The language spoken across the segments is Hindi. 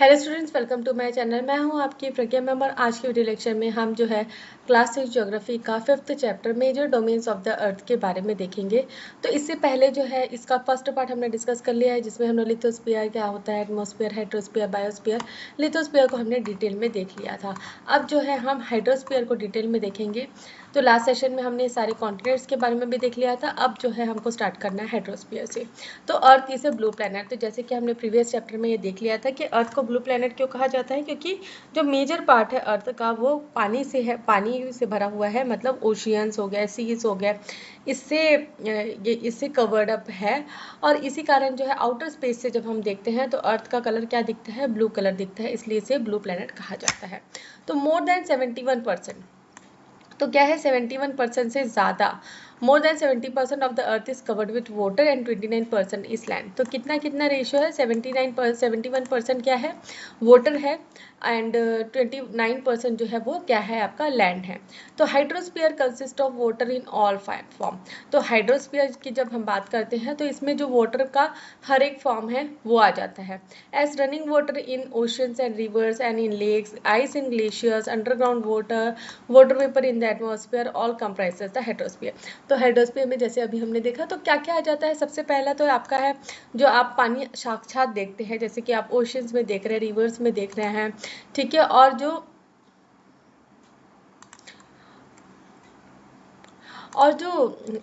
Hello students, welcome to my channel. मैं हूं आपकी प्रज्ञा मैम और आज की वीडियो लेक्चर में हम जो है क्लास 6 ज्योग्राफी का 5th chapter major domains of the earth के बारे में देखेंगे। तो इससे पहले जो है इसका फर्स्ट पार्ट हमने डिस्कस कर लिया है, जिसमें हमने लिथोस्फीयर क्या होता है, एटमॉस्फेयर, हाइड्रोस्फीयर, बायोस्फीयर। लिथोस्फीयर को हमने डिटेल में देख लिया था। अब जो है हम हाइड्रोस्फीयर को डिटेल में देखेंगे। तो लास्ट सेशन में हमने सारे कॉन्टिनेंट्स के बारे में भी देख लिया था। अब जो है हमको स्टार्ट करना है हाइड्रोस्फीयर से। तो earth is a blue planet. तो जैसे कि हमने प्रीवियस चैप्टर में ये देख लिया था कि अर्थ को ब्लू प्लैनेट क्यों कहा जाता है, क्योंकि जो मेजर पार्ट है अर्थ का वो पानी से है, पानी से भरा हुआ है, मतलब ओशियंस हो गया, सीज हो गया, इससे कवर्ड अप है। और इसी कारण जो है आउटर स्पेस से जब हम देखते हैं तो अर्थ का कलर क्या दिखता है, ब्लू कलर दिखता है, इसलिए इसे ब्लू प्लैनेट कहा जाता है। तो मोर देन 71%, तो क्या है 71% से ज़्यादा, more than 70% of the earth is covered with water and 29% is land. तो कितना कितना रेशियो है, 71% क्या है, वाटर है, एंड 29% जो है वो क्या है, आपका लैंड है। तो hydrosphere consist of water in all form. तो हाइड्रोस्फीयर की जब हम बात करते हैं तो इसमें जो वाटर का हर एक फॉर्म है वो आ जाता है। As running water in oceans and rivers and in lakes, ice in glaciers, underground water, water vapour in the atmosphere, all comprises the hydrosphere. तो हाइड्रोस्फीयर में जैसे अभी हमने देखा तो क्या क्या आ जाता है, सबसे पहला तो आपका है जो आप पानी साक्षात देखते हैं, जैसे कि आप ओशंस में देख रहे हैं, रिवर्स में देख रहे हैं, ठीक है। और जो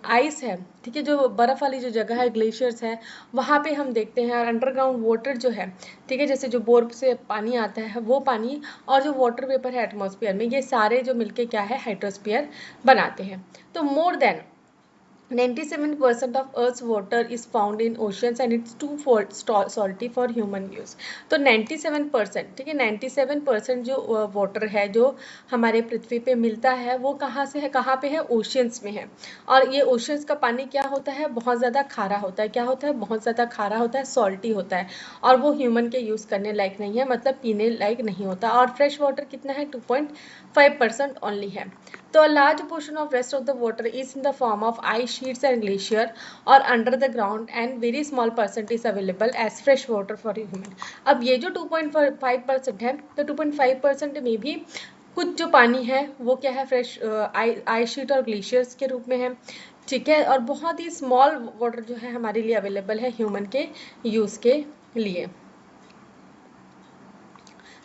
आइस है, ठीक है, जो बर्फ वाली जो जगह है, ग्लेशियर्स है, वहाँ पे हम देखते हैं। और अंडरग्राउंड वाटर जो है, ठीक है, जैसे जो बोर से पानी आता है वो पानी, और जो वाटर वेपर है एटमॉस्फेयर में, ये सारे जो मिलके क्या है, हाइड्रोस्फीयर बनाते हैं। तो more than 97% of Earth's water is found in oceans and it's too salty for human use। तो 97%, ठीक है, 97% जो वाटर है जो हमारे पृथ्वी पे मिलता है वो कहाँ से है, कहाँ पे है, ओशियंस में है। और ये ओशियंस का पानी क्या होता है, बहुत ज़्यादा खारा होता है। क्या होता है, बहुत ज़्यादा खारा होता है, सॉल्टी होता है, और वो ह्यूमन के यूज़ करने लायक नहीं है, मतलब पीने लायक नहीं होता। और फ्रेश वाटर कितना है, 2.5% ओनली है। तो a large portion of rest of the water is in the form of ice sheets and glacier or under the ground, and very small percent is available as fresh water for human। अब ये जो 2.5% है, तो 2.5% में भी कुछ जो पानी है वो क्या है, फ्रेश आइस शीट और ग्लेशियर्स के रूप में है, ठीक है। और बहुत ही स्मॉल वाटर जो है हमारे लिए अवेलेबल है ह्यूमन के यूज़ के लिए।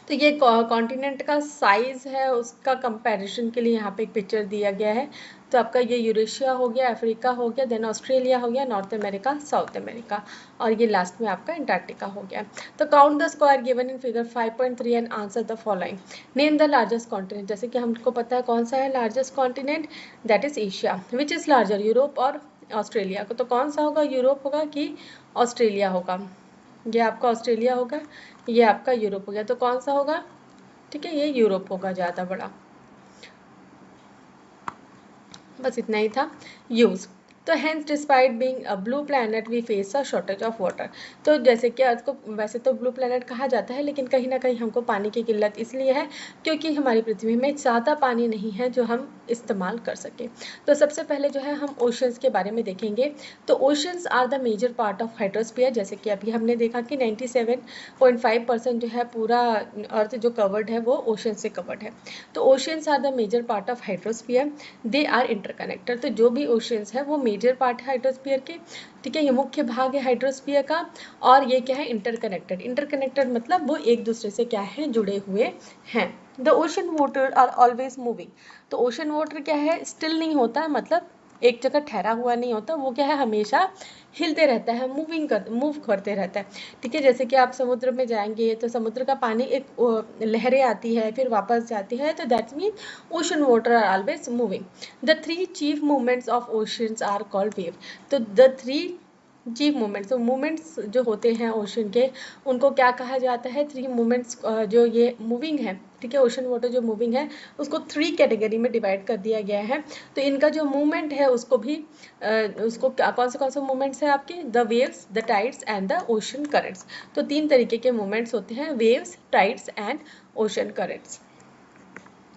तो ये कॉन्टिनेंट का साइज है, उसका कंपैरिजन के लिए यहाँ पे एक पिक्चर दिया गया है। तो आपका ये यूरेशिया हो गया, अफ्रीका हो गया, देन ऑस्ट्रेलिया हो गया, नॉर्थ अमेरिका, साउथ अमेरिका, और ये लास्ट में आपका अंटार्कटिका हो गया। तो count the square given in figure 5.3 and answer the following. Name the largest continent. जैसे कि हमको पता है कौन सा है largest continent, that is Asia. Which is larger, Europe और ऑस्ट्रेलिया को? तो कौन सा होगा, यूरोप होगा कि ऑस्ट्रेलिया होगा? ये आपका ऑस्ट्रेलिया होगा, ये आपका यूरोप हो गया। तो कौन सा होगा, ठीक है, ये यूरोप होगा ज़्यादा बड़ा। बस इतना ही था यूज़। तो hence despite being a blue planet we face a shortage of water. तो जैसे कि अर्थ को वैसे तो ब्लू प्लैनेट कहा जाता है, लेकिन कहीं ना कहीं हमको पानी की किल्लत इसलिए है क्योंकि हमारी पृथ्वी में ज़्यादा पानी नहीं है जो हम इस्तेमाल कर सकें। तो सबसे पहले जो है हम ओशंस के बारे में देखेंगे। तो oceans are the major part of hydrosphere. जैसे कि अभी हमने देखा कि 97.5% जो है पूरा अर्थ जो कवर्ड है वो ओशन से कवर्ड है। तो oceans are the major part of hydrosphere, they are interconnected. तो जो भी ओशंस है वो मेजर पार्ट है हाइड्रोस्फीयर के, ठीक है, ये मुख्य भाग है हाइड्रोस्फीयर का। और ये क्या है, इंटरकनेक्टेड। इंटरकनेक्टेड मतलब वो एक दूसरे से क्या है, जुड़े हुए हैं। The ocean water are always moving. तो ओशन वाटर क्या है, स्टिल नहीं होता, मतलब एक जगह ठहरा हुआ नहीं होता, वो क्या है, हमेशा हिलते रहता है, मूव करते रहता है, ठीक है। जैसे कि आप समुद्र में जाएंगे तो समुद्र का पानी एक लहरें आती है फिर वापस जाती है, तो that's mean ocean water are always moving. The three chief movements of oceans are called wave. तो द थ्री चीफ मूवमेंट्स, तो मूवमेंट्स जो होते हैं ओशन के, उनको क्या कहा जाता है, थ्री मूवमेंट्स। जो ये मूविंग है, ठीक है, ओशन वाटर जो मूविंग है उसको थ्री कैटेगरी में डिवाइड कर दिया गया है। तो इनका जो मूवमेंट है उसको भी उसको कौन से मूवमेंट्स हैं आपके, the waves, the tides and the ocean currents. तो तीन तरीके के मूवमेंट्स होते हैं, waves, tides and ocean currents.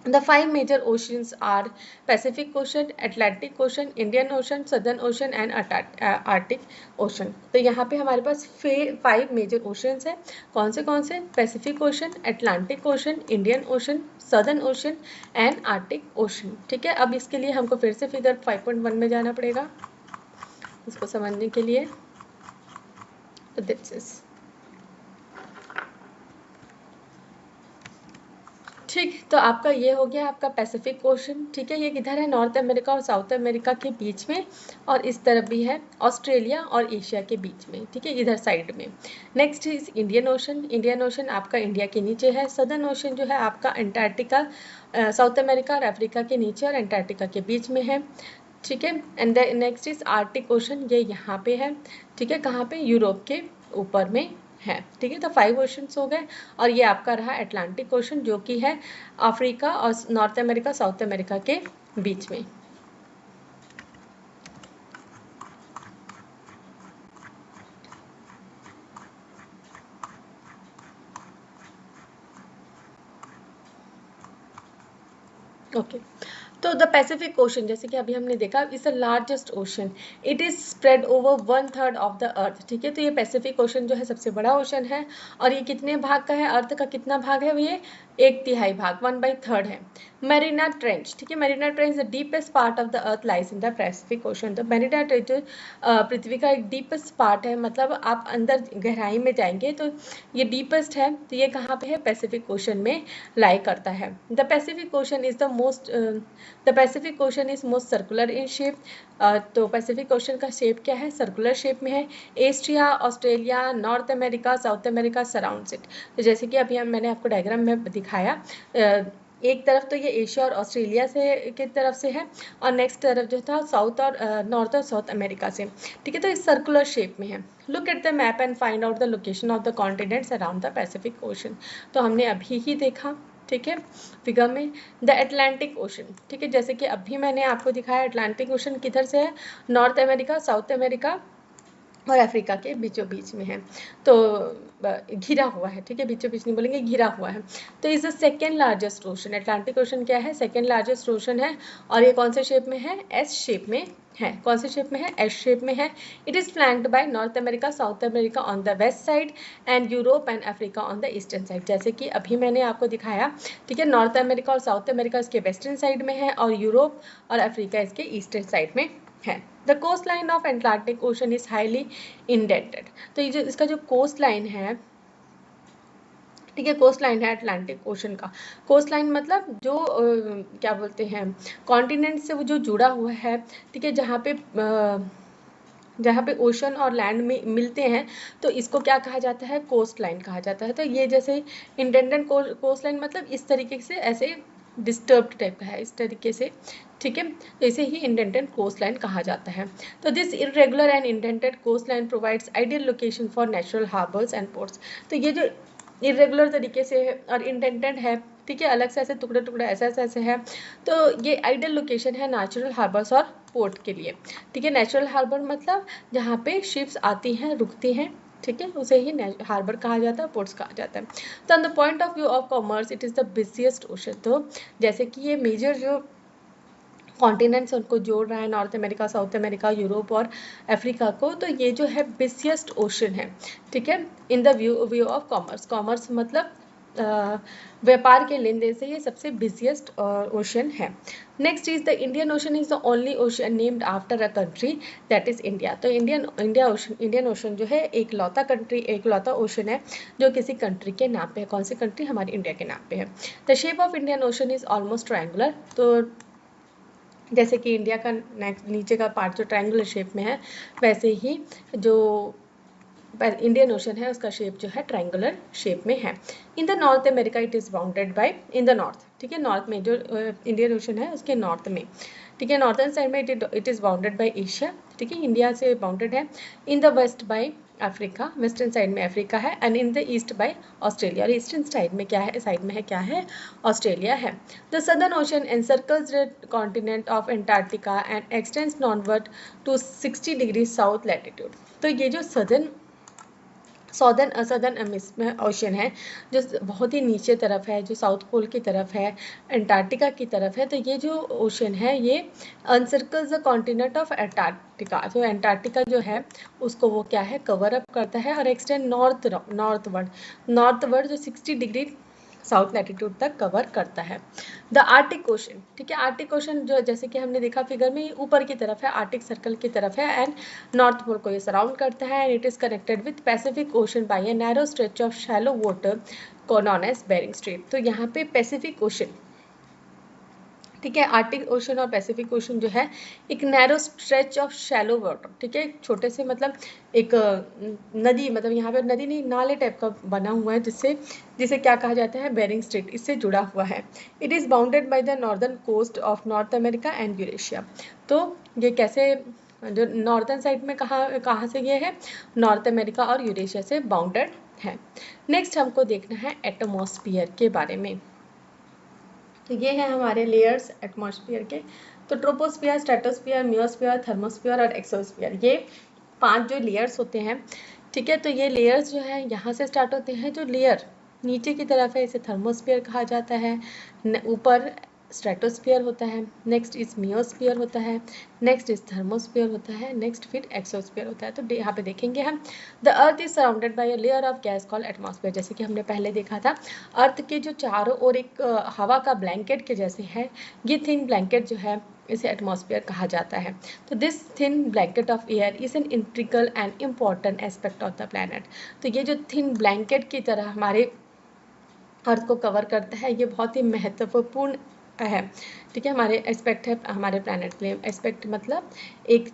The five major oceans are Pacific Ocean, Atlantic Ocean, Indian Ocean, Southern Ocean and Arctic Ocean. तो यहाँ पे हमारे पास 5 मेजर ओशंस हैं. कौन से? Pacific ocean, Atlantic ocean, Indian ocean, southern ocean and Arctic ocean. ठीक है, अब इसके लिए हमको फिर से फिगर 5.1 में जाना पड़ेगा इसको समझने के लिए. तो दिस इज ठीक. तो आपका ये हो गया आपका पैसिफिक ओशन. ठीक है, ये किधर है? नॉर्थ अमेरिका और साउथ अमेरिका के बीच में, और इस तरफ भी है ऑस्ट्रेलिया और एशिया के बीच में. ठीक है, इधर साइड में. Next is Indian ocean. Indian ocean आपका इंडिया के नीचे है. सदर्न ओशन जो है आपका अंटार्कटिका, साउथ अमेरिका और अफ्रीका के नीचे और अंटार्कटिका के बीच में है. ठीक है, and next is Arctic ocean. ये यहाँ पे है. ठीक है, कहाँ पे? यूरोप के ऊपर में है. ठीक है, तो 5 ओशंस हो गए. और ये आपका रहा अटलांटिक ओशन जो कि है अफ्रीका और नॉर्थ अमेरिका साउथ अमेरिका के बीच में. ओके, तो द पैसिफिक ओशन जैसे कि अभी हमने देखा is the largest ocean. It is spread over 1/3 of the अर्थ. ठीक है, तो ये पैसिफिक ओशन जो है सबसे बड़ा ओशन है. और ये कितने भाग का है? अर्थ का कितना भाग है? ये 1/3 भाग, 1/3 है. Mariana Trench. ठीक है, Mariana Trench the deepest part of the earth lies in the Pacific Ocean. तो मैरीना ट्रेंच पृथ्वी का एक डीपेस्ट पार्ट है, मतलब आप अंदर गहराई में जाएंगे तो ये डीपेस्ट है. तो ये कहाँ पे है? पैसिफिक ओशन में लाई करता है. The Pacific ocean is the most the Pacific ocean is most circular in shape. तो पैसिफिक ओशन का शेप क्या है? सर्कुलर शेप में है. Asia, Australia, north America, South America surrounds it. तो जैसे कि अभी मैंने आपको डायग्राम में दिखाया, एक तरफ तो ये एशिया और ऑस्ट्रेलिया से की तरफ से है और नेक्स्ट तरफ जो था साउथ और नॉर्थ और साउथ अमेरिका से. ठीक है, तो इस सर्कुलर शेप में है. Look at the map and find out the location of the continents around the Pacific Ocean. तो हमने अभी ही देखा. ठीक है, फिगर में द अटलांटिक ओशन. ठीक है, जैसे कि अभी मैंने आपको दिखाया अटलांटिक ओशन किधर से है? नॉर्थ अमेरिका, साउथ अमेरिका और अफ्रीका के बीचों बीच में है. तो घिरा हुआ है. ठीक है, बीचों बीच नहीं बोलेंगे, घिरा हुआ है. तो is the second largest ocean. Atlantic ocean क्या है? सेकेंड लार्जेस्ट ओशन है. और ये कौन से शेप में है? एस शेप में है. कौन से शेप में है? एस शेप में है. It is flanked by North America, South America on the west side and Europe and Africa on the eastern side. जैसे कि अभी मैंने आपको दिखाया. ठीक है, नॉर्थ अमेरिका और साउथ अमेरिका इसके वेस्टर्न साइड में है और यूरोप और अफ्रीका इसके ईस्टर्न साइड में है. The coast line of Atlantic Ocean is highly indented. तो ये जो इसका जो कोस्ट लाइन है, ठीक है, कोस्ट लाइन है अटलांटिक ओशन का. कोस्ट लाइन मतलब जो क्या बोलते हैं, कॉन्टिनेंट से वो जो जुड़ा हुआ है. ठीक है, जहाँ पे ओशन और लैंड में मिलते हैं तो इसको क्या कहा जाता है? कोस्ट लाइन कहा जाता है. तो ये जैसे इंडेंटेड कोस्ट लाइन मतलब इस तरीके से ऐसे डिस्टर्ब्ड टाइप का है, इस तरीके से. ठीक है, तो इसे ही इंडेंटेड कोस्ट लाइन कहा जाता है. तो this irregular and indented coast line provides ideal location for natural harbours and ports. तो ये जो इरेगुलर तरीके से है और इंडेंटेड है, ठीक है, अलग से ऐसे टुकड़े टुकड़े ऐसे है, तो ये आइडियल लोकेशन है नेचुरल हार्बर्स और पोर्ट के लिए. ठीक है, नेचुरल हार्बर मतलब जहाँ पे शिप्स आती हैं, रुकती हैं. ठीक है, उसे ही हार्बर कहा जाता है, पोर्ट्स कहा जाता है. तो on the point of view of commerce it is the busiest ocean. तो जैसे कि ये मेजर जो कॉन्टिनेंट्स उनको जोड़ रहा है, North America, South America, Europe और अफ्रीका को, तो ये जो है बिजिएस्ट ओशन है. ठीक है, in the view of commerce. Commerce मतलब व्यापार के लेन देन से ये सबसे बिजिएस्ट ओशन है. Next is the Indian ocean is the only ocean named after a country that is India. तो इंडियन ओशन जो है एक लौता कंट्री, एक लौता ओशन है जो किसी कंट्री के नाम पे है. कौन सी कंट्री? हमारी इंडिया के नाम पे है. The shape of Indian ocean is almost triangular. तो जैसे कि इंडिया का नीचे का पार्ट जो ट्रायंगुलर शेप में है, वैसे ही जो इंडियन ओशन है उसका शेप जो है ट्रायंगुलर शेप में है. In the north America it is bounded bye, in the north. ठीक है, नॉर्थ में जो इंडियन ओशन है उसके नॉर्थ में. ठीक है, नॉर्थन साइड में it is bounded by Asia. ठीक है, इंडिया से बाउंडेड है. In the west by Africa, western side में अफ्रीका है. And in the east by Australia. और ईस्टर्न साइड में क्या है? साइड में है क्या है? ऑस्ट्रेलिया है. The Southern Ocean encircles the continent of Antarctica and extends northward to 60 degree south latitude. तो ये जो सदर्न ओशन है जो बहुत ही नीचे तरफ है, जो साउथ पोल की तरफ है, अंटार्कटिका की तरफ है। तो ये जो ओशन है ये अनसर्कल्स द कॉन्टिनेंट ऑफ अंटार्कटिका, जो अंटार्कटिका जो है उसको वो क्या है कवर अप करता है और एक्सटेंड नॉर्थवर्ड जो 60 डिग्री साउथ लैटिट्यूड तक कवर करता है। द आर्टिक ओशन, ठीक है, आर्टिक ओशन जो जैसे कि हमने देखा फिगर में ऊपर की तरफ है, आर्टिक सर्कल की तरफ है एंड नॉर्थ पोल को ये सराउंड करता है and it is connected with Pacific Ocean by a narrow stretch of shallow water को नॉन एज बेरिंग स्ट्रेट। तो यहाँ पे पैसिफिक ओशन, ठीक है, आर्टिक ओशन और पैसिफिक ओशन जो है एक narrow stretch of shallow water, ठीक है, छोटे से मतलब एक नदी, मतलब यहाँ पे नदी नहीं नाले टाइप का बना हुआ है जिसे क्या कहा जाता है बेरिंग स्ट्रेट, इससे जुड़ा हुआ है। It is bounded by the northern coast of North America and Eurasia. तो ये कैसे, जो नॉर्दर्न साइड में कहाँ से ये है, नॉर्थ अमेरिका और यूरेशिया से बाउंडेड है। नेक्स्ट हमको देखना है एटमॉस्फेयर के बारे में। तो ये है हमारे लेयर्स एटमॉस्फेयर के। तो ट्रोपोस्फियर, स्ट्रेटोस्फियर, मियोस्फियर, थर्मोस्फियर और एक्सोस्फियर, ये 5 जो लेयर्स होते हैं, ठीक है। तो ये लेयर्स जो है यहाँ से स्टार्ट होते हैं, जो लेयर नीचे की तरफ है इसे थर्मोस्फियर कहा जाता है, ऊपर स्ट्रेटोस्फियर होता है, नेक्स्ट इज मियोस्फियर होता है, नेक्स्ट इज थर्मोस्फियर होता है, नेक्स्ट फिर एक्सोस्फियर होता है। तो यहाँ पे देखेंगे हम, the earth is surrounded by a layer of gas called atmosphere. जैसे कि हमने पहले देखा था, अर्थ के जो चारों ओर एक हवा का ब्लैंकेट के जैसे है, ये थिन ब्लैंकेट जो है इसे एटमॉस्फेयर कहा जाता है। तो this thin blanket of air is an इंट्रिकल and important aspect of the planet. तो ये जो थिन ब्लैंकेट की तरह हमारे अर्थ को कवर करता है, ये बहुत ही महत्वपूर्ण है, ठीक है, हमारे एस्पेक्ट है हमारे प्लैनेट के लिए। एस्पेक्ट मतलब एक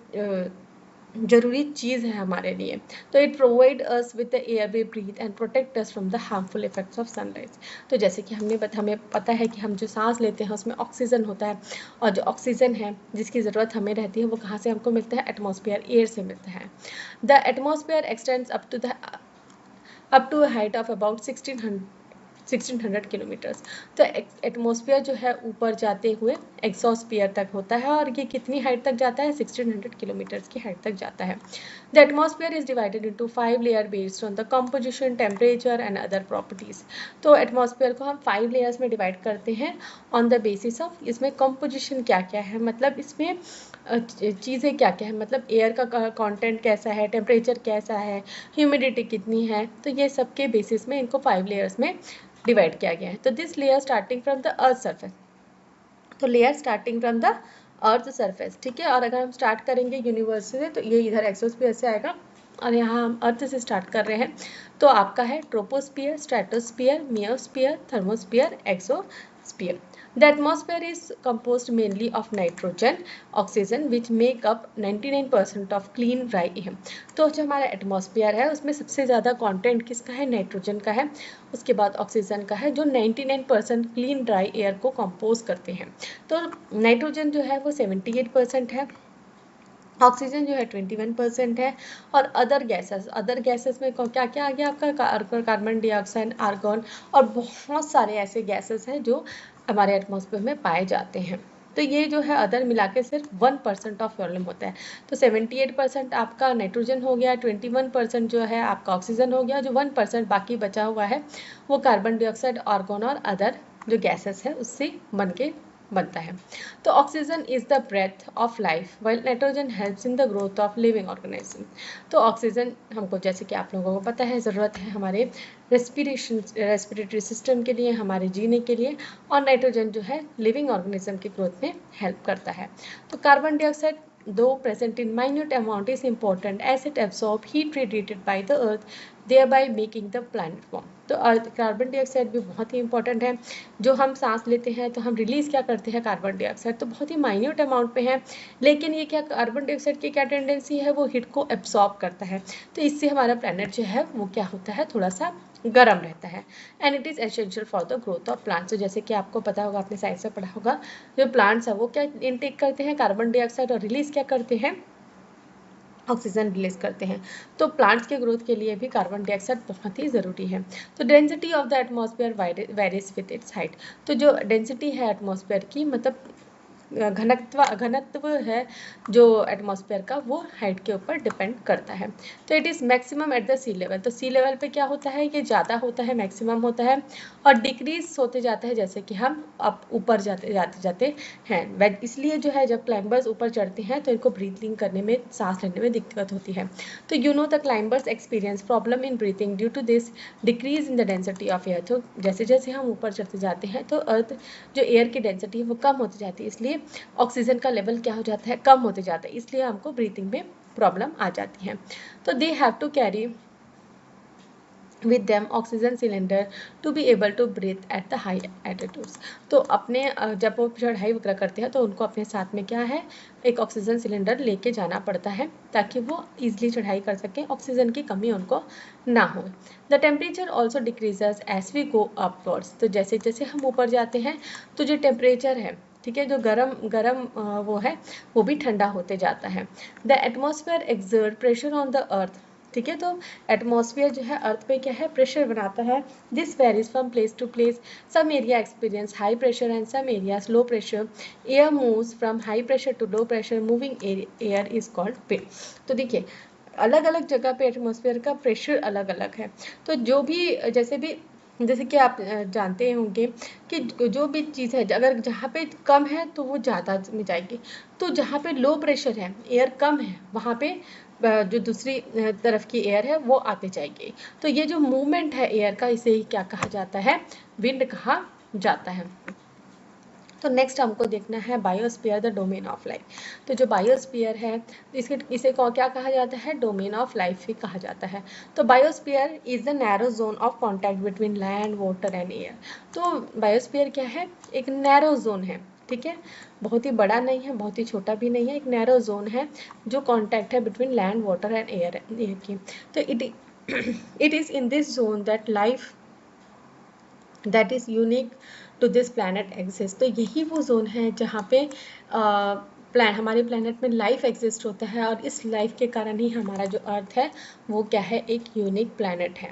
जरूरी चीज़ है हमारे लिए। तो it provide us with the air we breathe and protect us from the harmful effects of sunrise. तो जैसे कि हमें पता है कि हम जो सांस लेते हैं उसमें ऑक्सीजन होता है, और जो ऑक्सीजन है जिसकी ज़रूरत हमें रहती है वो कहाँ से हमको मिलता है, एटमॉस्फेयर, एयर से मिलता है। The atmosphere extends up to a height of about 1600 kilometres. तो एटमॉस्फेयर जो है ऊपर जाते हुए एक्सोस्फियर तक होता है, और ये कितनी हाइट तक जाता है, 1600 किलोमीटर्स की हाइट तक जाता है। The atmosphere is divided into 5 layer based on the composition, temperature and other properties. तो एटमॉस्फेयर को हम 5 लेयर्स में डिवाइड करते हैं ऑन द बेसिस ऑफ इसमें कंपोजिशन क्या क्या है, मतलब इसमें चीज़ें क्या क्या है, मतलब एयर का कंटेंट कैसा है, टेम्परेचर कैसा है, ह्यूमिडिटी कितनी है। तो ये सब के बेसिस में इनको 5 लेयर्स में डिवाइड किया गया है। तो this layer starting from the earth surface, तो layer starting from the earth surface, ठीक है। और अगर हम स्टार्ट करेंगे यूनिवर्स से, तो ये इधर एक्सोस्फीयर से आएगा, और यहाँ हम अर्थ से स्टार्ट कर रहे हैं। तो आपका है troposphere, stratosphere, mesosphere, thermosphere, exosphere. The atmosphere is composed mainly of nitrogen, oxygen, which make up 99% of clean dry air. तो जो हमारा एटमॉस्फेयर है उसमें सबसे ज़्यादा कंटेंट किसका है, नाइट्रोजन का है, उसके बाद ऑक्सीजन का है, जो 99% क्लीन ड्राई एयर को कंपोज करते हैं। तो नाइट्रोजन जो है वो 78% है, ऑक्सीजन जो है 21% है, और अदर गैसेस में क्या क्या आ गया आपका, कार्बन डाइऑक्साइड, आर्गन, और बहुत सारे ऐसे गैसेस हैं जो हमारे एटमॉस्फेयर में पाए जाते हैं। तो ये जो है अदर मिला के सिर्फ 1% ऑफ वॉल्यूम होता है। तो 78% आपका नाइट्रोजन हो गया, 21% जो है आपका ऑक्सीजन हो गया, जो 1% बाकी बचा हुआ है वो कार्बन डाइऑक्साइड, आर्गन और अदर जो गैसेस है उससे बनता है। तो oxygen is the breath of life, while nitrogen helps in the growth of living organism. तो ऑक्सीजन हमको, जैसे कि आप लोगों को पता है, ज़रूरत है हमारे रेस्पिरेटरी सिस्टम के लिए, हमारे जीने के लिए, और नाइट्रोजन जो है लिविंग ऑर्गेनिज्म की ग्रोथ में हेल्प करता है। तो carbon dioxide though present in minute amount is important as it absorbs heat radiated by the earth, thereby making the planet warm. तो कार्बन डाइऑक्साइड भी बहुत ही इंपॉर्टेंट है। जो हम सांस लेते हैं तो हम रिलीज क्या करते हैं, कार्बन डाइऑक्साइड, तो बहुत ही माइन्यूट अमाउंट पे है, लेकिन ये क्या, कार्बन डाइऑक्साइड की क्या टेंडेंसी है, वो हीट को एब्सॉर्ब करता है। तो इससे हमारा प्लैनेट जो है वो क्या होता है, थोड़ा सा गर्म रहता है। And it is essential for the growth of plants. तो जैसे कि आपको पता होगा, आपने साइंस में पढ़ा होगा, जो प्लांट्स है वो क्या इनटेक करते हैं, कार्बन डाइऑक्साइड, और रिलीज क्या करते हैं, ऑक्सीजन रिलीज करते हैं। तो प्लांट्स के ग्रोथ के लिए भी कार्बन डाइऑक्साइड बहुत ही ज़रूरी है। तो density of the atmosphere varies with its height. तो जो डेंसिटी है एटमॉस्फेयर की, मतलब घनत्व है जो एटमॉस्फेयर का, वो हाइट के ऊपर डिपेंड करता है। तो it is maximum at the sea level. तो सी लेवल पे क्या होता है, ये ज़्यादा होता है, मैक्सिमम होता है, और डिक्रीज होते जाता है जैसे कि हम अब ऊपर जाते हैं। इसलिए जो है जब क्लाइंबर्स ऊपर चढ़ते हैं तो इनको ब्रीथिंग करने में, सांस लेने में दिक्कत होती है। तो you know the climbers experience problem in breathing due to this decrease in the density of air. तो जैसे जैसे हम ऊपर चढ़ते जाते हैं तो अर्थ जो एयर की डेंसिटी है वो कम होती जाती है, इसलिए ऑक्सीजन का लेवल क्या हो जाता है, कम होते जाता है, इसलिए हमको ब्रीथिंग में प्रॉब्लम आ जाती है। तो they have to carry with them oxygen cylinder to be able to breathe at the high altitudes। तो अपने जब वो चढ़ाई वगैरह करते हैं तो उनको अपने साथ में क्या है, एक ऑक्सीजन सिलेंडर लेके जाना पड़ता है ताकि वो ईजिली चढ़ाई कर सकें, ऑक्सीजन की कमी उनको ना हो। The temperature also decreases as we go upwards. तो जैसे जैसे हम ऊपर जाते हैं तो जो टेम्परेचर है, ठीक है, जो गरम वो है वो भी ठंडा होते जाता है। The atmosphere exert pressure on the earth. ठीक है, तो एटमॉस्फेयर जो है अर्थ पे क्या है, प्रेशर बनाता है। This varies from place to place. Some area experience high pressure and some areas low pressure. Air moves from high pressure to low pressure. Moving air is called wind. तो देखिए अलग अलग जगह पे एटमॉस्फेयर का प्रेशर अलग अलग है। तो जो भी जैसे कि आप जानते होंगे कि जो भी चीज़ है अगर जहाँ पे कम है तो वो ज़्यादा में जाएगी, तो जहाँ पे लो प्रेशर है, एयर कम है, वहाँ पे जो दूसरी तरफ की एयर है वो आते जाएगी। तो ये जो मूवमेंट है एयर का, इसे ही क्या कहा जाता है, विंड कहा जाता है। तो नेक्स्ट हमको देखना है biosphere the domain of life. तो जो बायोस्फीयर है इसे क्या कहा जाता है, डोमेन ऑफ लाइफ ही कहा जाता है। तो biosphere is the narrow zone of contact between land water and air. तो बायोस्फीयर क्या है, एक नैरो जोन है, ठीक है, बहुत ही बड़ा नहीं है, बहुत ही छोटा भी नहीं है, एक नैरो जोन है जो कॉन्टैक्ट है between land water and air की। तो it is in this zone that life that is unique to this planet exist. तो यही वो जोन है जहाँ पे हमारे प्लैनेट में लाइफ एग्जिस्ट होता है, और इस लाइफ के कारण ही हमारा जो अर्थ है वो क्या है, एक यूनिक प्लैनेट है।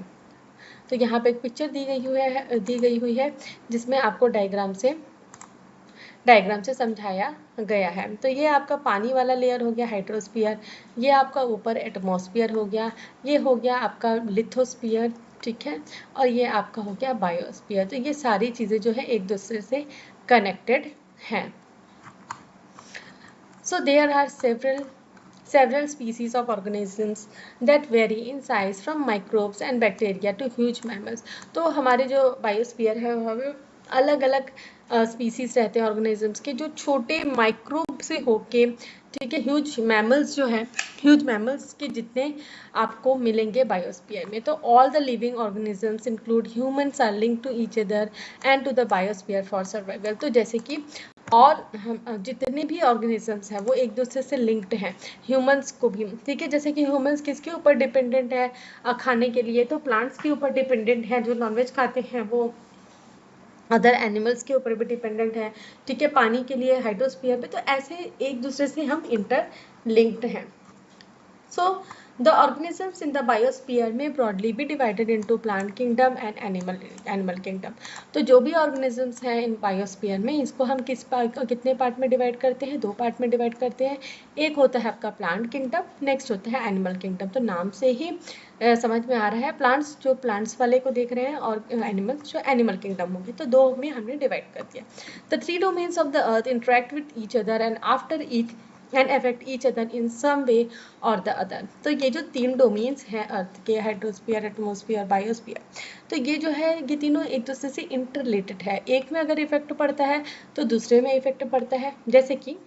तो यहाँ पे एक पिक्चर दी गई हुई है जिसमें आपको डायग्राम से समझाया गया है। तो ये आपका पानी वाला लेयर हो गया हाइड्रोस्फीयर, ये आपका ऊपर एटमॉस्फेयर हो गया, ये हो गया आपका लिथोस्फीयर, ठीक है, और ये आपका हो गया बायोस्फीयर। तो ये सारी चीज़ें जो है एक दूसरे से कनेक्टेड हैं। So there are several species of organisms that vary in size from microbes and bacteria to huge mammals। तो हमारे जो बायोस्फीयर है वह अलग अलग स्पीसीज रहते हैं ऑर्गेनिजम्स के, जो छोटे माइक्रोब से होके, ठीक है, ह्यूज मैमल्स के जितने आपको मिलेंगे बायोस्फीयर में। तो all the living organisms include humans are linked to each other and to the biosphere for survival. तो जैसे कि और जितने भी ऑर्गेनिजम्स हैं वो एक दूसरे से लिंक्ड हैं, ह्यूमंस को भी, ठीक है, जैसे कि ह्यूमंस किसके ऊपर डिपेंडेंट है खाने के लिए, तो प्लांट्स के ऊपर डिपेंडेंट है, जो नॉनवेज खाते हैं वो अदर एनिमल्स के ऊपर भी डिपेंडेंट है, ठीक है, पानी के लिए हाइड्रोस्फीयर पे। तो ऐसे एक दूसरे से हम इंटर लिंक्ड हैं। So the organisms in the biosphere may broadly be divided into plant kingdom and animal kingdom। तो जो भी organisms हैं इन बायोस्फीयर में, इसको हम कितने पार्ट में डिवाइड करते हैं, दो पार्ट में डिवाइड करते हैं। एक होता है आपका प्लांट किंगडम, नेक्स्ट होता है एनिमल किंगडम। तो नाम से ही समझ में आ रहा है, प्लांट्स जो प्लांट्स वाले को देख रहे हैं और एनिमल्स जो एनिमल किंगडम होंगे, तो दो में हमने डिवाइड कर दिया। The three domains of the earth interact with each other and after each and affect each other in some way और द अदर। तो ये जो तीन डोमेन्स हैं अर्थ के, हाइड्रोस्फीयर, एटमॉस्फेयर, बायोस्फीयर, तो ये जो है ये तीनों एक दूसरे से इंटर रिलेटेड है। एक में अगर इफेक्ट पड़ता है तो दूसरे में इफेक्ट पड़ता है। जैसे कि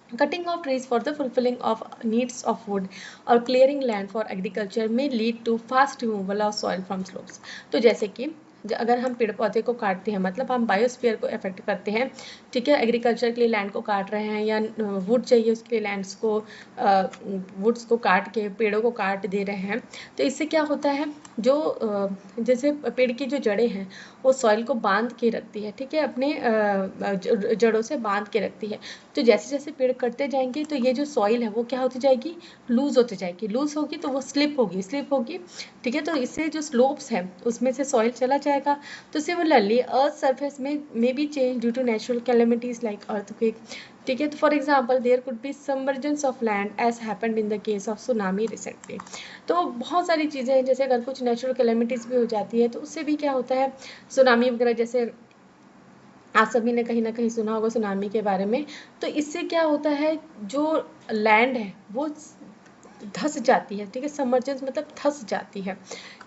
cutting of trees for the fulfilling of needs of wood or clearing land for agriculture may lead to fast removal of soil from slopes। तो जैसे कि अगर हम पेड़ पौधे को काटते हैं, मतलब हम बायोस्फीयर को अफेक्ट करते हैं, ठीक है, एग्रीकल्चर के लिए लैंड को काट रहे हैं, या वुड चाहिए उसके लिए लैंड्स को वुड्स को काट के पेड़ों को काट दे रहे हैं, तो इससे क्या होता है, जो जैसे पेड़ की जो जड़ें हैं वो सॉइल को बांध के रखती है, ठीक है, अपने जड़ों से बांध के रखती है। तो जैसे जैसे पेड़ कटते जाएंगे तो ये जो सॉइल है वो क्या होती जाएगी, लूज होती जाएगी, लूज होगी तो वो स्लिप होगी, ठीक है। तो इससे जो स्लोप्स है उसमें से सॉइल चला जाएगा। तो सिमिलरली अर्थ सरफेस में be change due to natural calamities like earthquake, ठीक है। तो for example there could be submergence of land as happened in the case of tsunami recently. तो बहुत सारी चीज़ें हैं, जैसे अगर कुछ नेचुरल कैलेमिटीज़ भी हो जाती है तो उससे भी क्या होता है, सुनामी वगैरह, जैसे आप सभी ने कहीं ना कहीं सुना होगा सुनामी के बारे में। तो इससे क्या होता है, जो लैंड है वो धंस जाती है, ठीक है। सबमर्जेंस मतलब धंस जाती है,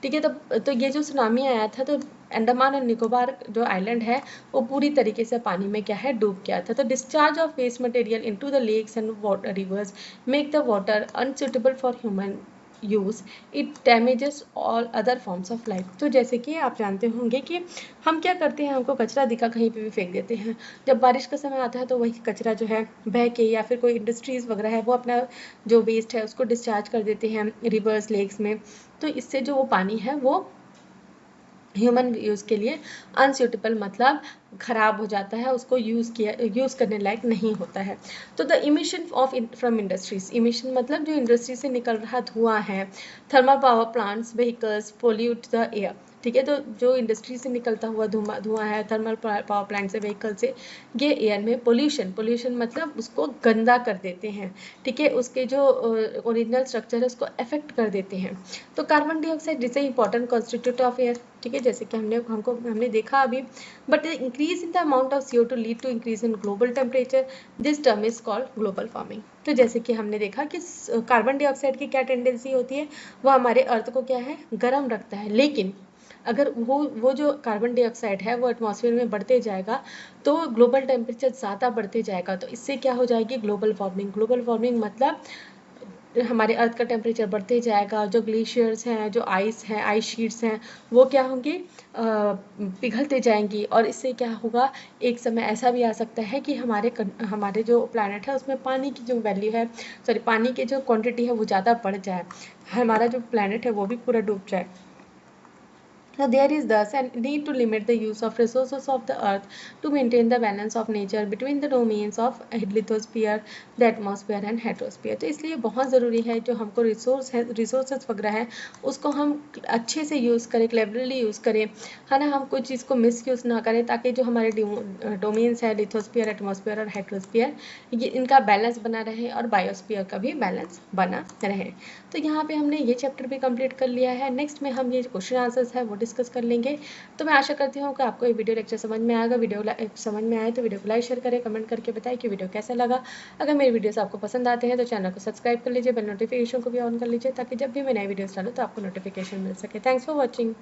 ठीक है। तो ये जो सुनामी आया था तो अंडमान और निकोबार जो आइलैंड है वो पूरी तरीके से पानी में क्या है, डूब गया था। तो discharge of waste material into the lakes and water rivers make the water unsuitable for human use, it damages all other forms of life. तो जैसे कि आप जानते होंगे कि हम क्या करते हैं, हमको कचरा दिखा कहीं पे भी फेंक देते हैं। जब बारिश का समय आता है तो वही कचरा जो है बह के, या फिर कोई इंडस्ट्रीज वगैरह है वो अपना जो वेस्ट है उसको डिस्चार्ज कर देते हैं रिवर्स, लेक्स में। तो इससे जो वो पानी है वो ह्यूमन यूज़ के लिए अनसूटेबल मतलब खराब हो जाता है, उसको यूज़ करने लायक नहीं होता है। तो the emission of from industries, emission मतलब जो इंडस्ट्री से निकल रहा धुआं है, thermal power plants, vehicles pollute the air, ठीक है। तो जो इंडस्ट्री से निकलता हुआ धुआं है, थर्मल पावर प्लांट से, व्हीकल से, ये एयर में पोल्यूशन मतलब उसको गंदा कर देते हैं, ठीक है। उसके जो ओरिजिनल स्ट्रक्चर है उसको अफेक्ट कर देते हैं। तो carbon dioxide is a important constitute of air, ठीक है, जैसे कि हमने देखा अभी। But increase in the amount of CO2 lead to increase in global temperature, this term is called global warming. तो जैसे कि हमने देखा कि कार्बन डाइऑक्साइड की क्या टेंडेंसी होती है, वो हमारे अर्थ को क्या है, गर्म रखता है। लेकिन अगर वो जो कार्बन डाइऑक्साइड है वो एटमॉस्फेयर में बढ़ते जाएगा तो ग्लोबल टेम्परेचर ज़्यादा बढ़ते जाएगा। तो इससे क्या हो जाएगी, ग्लोबल वार्मिंग। ग्लोबल वार्मिंग मतलब हमारे अर्थ का टेम्परेचर बढ़ते जाएगा, जो ग्लेशियर्स हैं, जो आइस हैं, आइस शीट्स हैं, वो क्या होंगी, पिघलते जाएंगी। और इससे क्या होगा, एक समय ऐसा भी आ सकता है कि हमारे जो प्लैनेट है उसमें पानी की जो वैल्यू है, सॉरी पानी की जो क्वांटिटी है वो ज़्यादा बढ़ जाए, हमारा जो प्लैनेट है वो भी पूरा डूब जाए। So there is thus a need to limit the use of resources of the earth to maintain the balance of nature between the domains of lithosphere, the atmosphere and heterosphere। तो इसलिए बहुत ज़रूरी है जो हमको रिसोर्सेज वगैरह है उसको हम अच्छे से यूज़ करें, क्लेवरली यूज़ करें, है ना। हम कोई चीज़ को मिस यूज़ ना करें, ताकि जो हमारे डोमेन्स है लिथोस्फीयर, एटमॉस्फेयर और हेटेरोस्फीयर, ये इनका बैलेंस बना रहे और बायोस्फीयर का भी बैलेंस बना रहे। तो यहाँ पे हमने ये चैप्टर भी कंप्लीट कर लिया है। नेक्स्ट में हम ये क्वेश्चन आंसर्स है वो डिस्कस कर लेंगे। तो मैं आशा करती हूँ कि आपको ये वीडियो लेक्चर समझ में आएगा। वीडियो समझ में आए तो वीडियो को लाइक शेयर करें, कमेंट करके बताएं कि वीडियो कैसा लगा। अगर मेरे वीडियोस आपको पसंद आते हैं तो चैनल को सब्सक्राइब कर लीजिए, बेल नोटिफिकेशन को भी ऑन कर लीजिए, ताकि जब भी मैं नए वीडियोस डालूँ तो आपको नोटिफिकेशन मिल सके। Thanks for watching.